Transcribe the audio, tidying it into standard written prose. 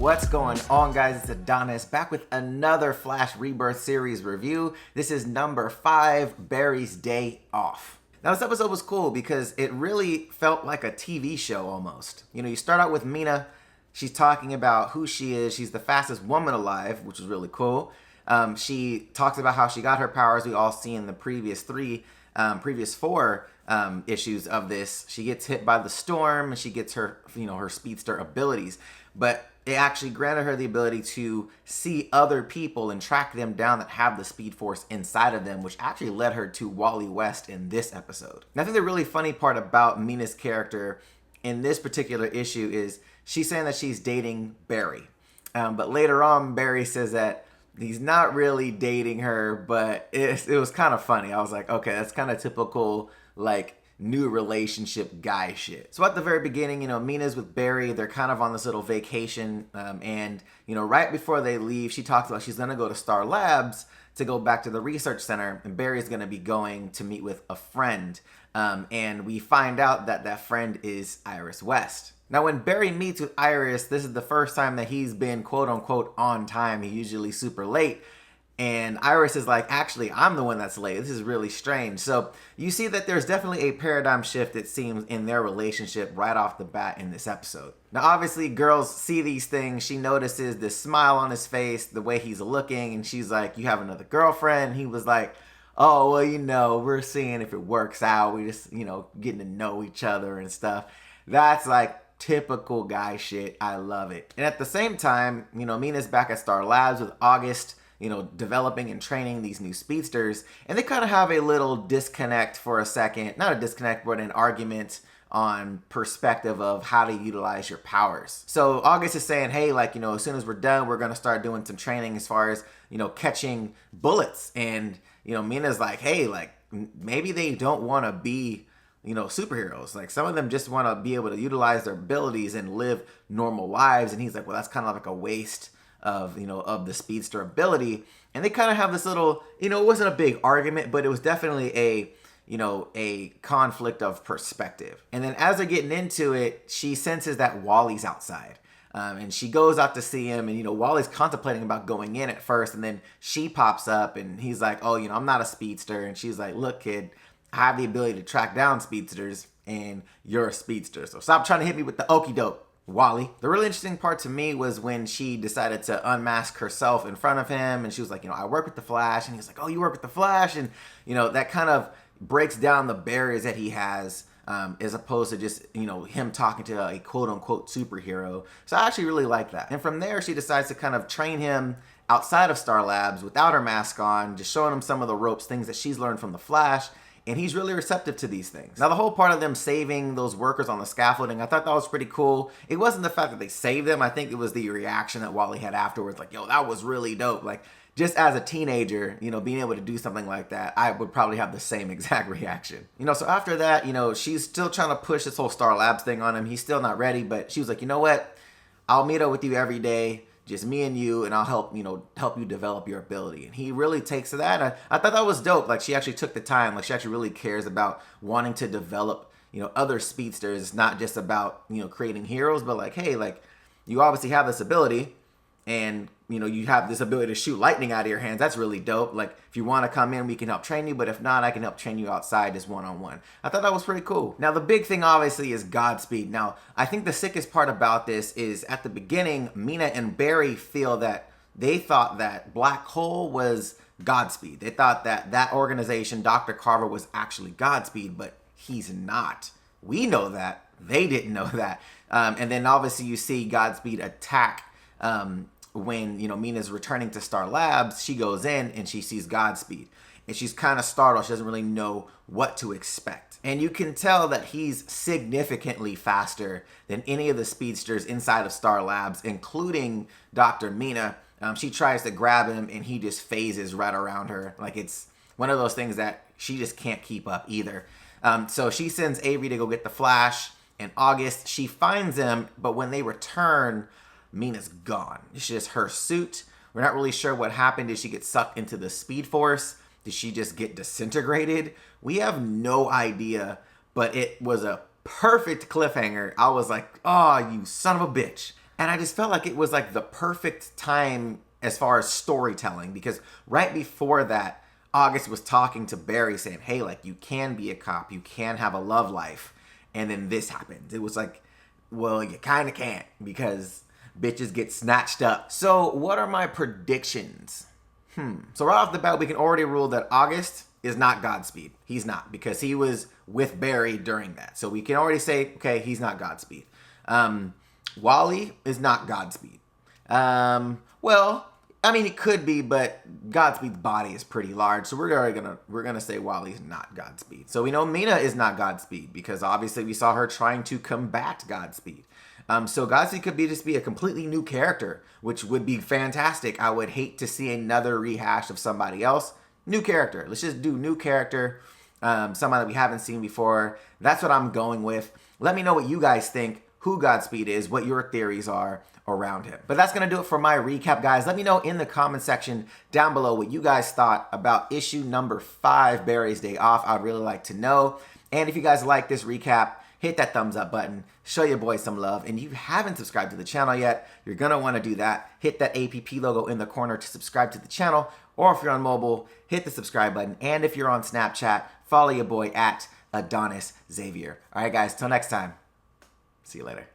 What's going on, guys? It's Adonis back with another Flash Rebirth series review. This is number 5, Barry's Day Off. Now, this episode was cool because it really felt like a TV show almost. You know, you start out with Mina. She's talking about who she is. She's the fastest woman alive, which is really cool. She talks about how she got her powers. We all see in the previous four issues of this. She gets hit by the storm and she gets her, her speedster abilities. But it actually granted her the ability to see other people and track them down that have the Speed Force inside of them, which actually led her to Wally West in this episode. And I think the really funny part about Mina's character in this particular issue is she's saying that she's dating Barry. But later on, Barry says that he's not really dating her, but it was kind of funny. I was like, okay, that's kind of typical, like, new relationship guy shit. So at the very beginning, Mina's with Barry. They're kind of on this little vacation. And right before they leave, she talks about she's going to go to Star Labs to go back to the research center. And Barry's going to be going to meet with a friend. And we find out that that friend is Iris West. Now, when Barry meets with Iris, this is the first time that he's been quote unquote on time. He's usually super late. And Iris is like, actually, I'm the one that's late. This is really strange. So you see that there's definitely a paradigm shift, it seems, in their relationship right off the bat in this episode. Now, obviously, girls see these things. She notices this smile on his face, the way he's looking. And she's like, you have another girlfriend? And he was like, oh, well, we're seeing if it works out. We just, getting to know each other and stuff. That's like typical guy shit. I love it. And at the same time, Mina's back at Star Labs with August, developing and training these new speedsters. And they kind of have a little disconnect for a second. Not a disconnect, but an argument on perspective of how to utilize your powers. So August is saying, hey, as soon as we're done, we're going to start doing some training as far as, catching bullets. And, Mina's like, hey, maybe they don't want to be superheroes. Like, some of them just want to be able to utilize their abilities and live normal lives. And he's like, well, that's kind of like a waste of the speedster ability. And they kind of have this little, it wasn't a big argument, but it was definitely a conflict of perspective. And then as they're getting into it, she senses that Wally's outside. And she goes out to see him, and Wally's contemplating about going in at first, and then she pops up and he's like, oh, I'm not a speedster. And she's like, look, kid, I have the ability to track down speedsters, and you're a speedster, so stop trying to hit me with the okie doke, Wally. The really interesting part to me was when she decided to unmask herself in front of him, and she was like, I work with the Flash, and he's like, oh, you work with the Flash, and that kind of breaks down the barriers that he has, as opposed to just him talking to a quote-unquote superhero. So I actually really like that. And from there, she decides to kind of train him outside of Star Labs without her mask on, just showing him some of the ropes, things that she's learned from the Flash. And he's really receptive to these things. Now, the whole part of them saving those workers on the scaffolding, I thought that was pretty cool. It wasn't the fact that they saved them. I think it was the reaction that Wally had afterwards. Like, yo, that was really dope. Like, just as a teenager, being able to do something like that, I would probably have the same exact reaction. So after that, she's still trying to push this whole Star Labs thing on him. He's still not ready, but she was like, you know what? I'll meet up with you every day. Just me and you, and I'll help you develop your ability. And he really takes to that. And I thought that was dope. Like, she actually took the time. Like, she actually really cares about wanting to develop, other speedsters. It's not just about, creating heroes, but like, hey, like, you obviously have this ability, and, you have this ability to shoot lightning out of your hands. That's really dope. Like, if you want to come in, we can help train you. But if not, I can help train you outside just one-on-one. I thought that was pretty cool. Now, the big thing, obviously, is Godspeed. Now, I think the sickest part about this is at the beginning, Mina and Barry feel that they thought that Black Hole was Godspeed. They thought that that organization, Dr. Carver, was actually Godspeed, but he's not. We know that. They didn't know that. And then, obviously, you see Godspeed attack when Mina's returning to Star Labs. She goes in and she sees Godspeed, and she's kind of startled. She doesn't really know what to expect, and you can tell that he's significantly faster than any of the speedsters inside of Star Labs, including Dr. Mina. She tries to grab him, and he just phases right around her. Like, it's one of those things that she just can't keep up either. So she sends Avery to go get the Flash. In August, she finds him, but when they return, Mina's gone. It's just her suit. We're not really sure what happened. Did she get sucked into the Speed Force? Did she just get disintegrated? We have no idea, but it was a perfect cliffhanger. I was like, oh, you son of a bitch. And I just felt like it was like the perfect time as far as storytelling, because right before that, August was talking to Barry saying, hey, like, you can be a cop, you can have a love life. And then this happened. It was like, well, you kind of can't, because bitches get snatched up. So what are my predictions? So right off the bat, we can already rule that August is not Godspeed. He's not, because he was with Barry during that. So we can already say, okay, he's not Godspeed. Wally is not Godspeed. Well, I mean, it could be, but Godspeed's body is pretty large, so we're gonna say Wally's not Godspeed. So we know Mina is not Godspeed, because obviously we saw her trying to combat Godspeed. So Godspeed could just be a completely new character, which would be fantastic. I would hate to see another rehash of somebody else. New character. Let's just do new character. Somebody that we haven't seen before. That's what I'm going with. Let me know what you guys think, who Godspeed is, what your theories are around him. But that's going to do it for my recap, guys. Let me know in the comment section down below what you guys thought about issue number 5, Barry's Day Off. I'd really like to know. And if you guys like this recap, hit that thumbs up button, show your boy some love. And if you haven't subscribed to the channel yet, you're going to want to do that. Hit that APP logo in the corner to subscribe to the channel. Or if you're on mobile, hit the subscribe button. And if you're on Snapchat, follow your boy at Adonis Xavier. All right, guys, till next time. See you later.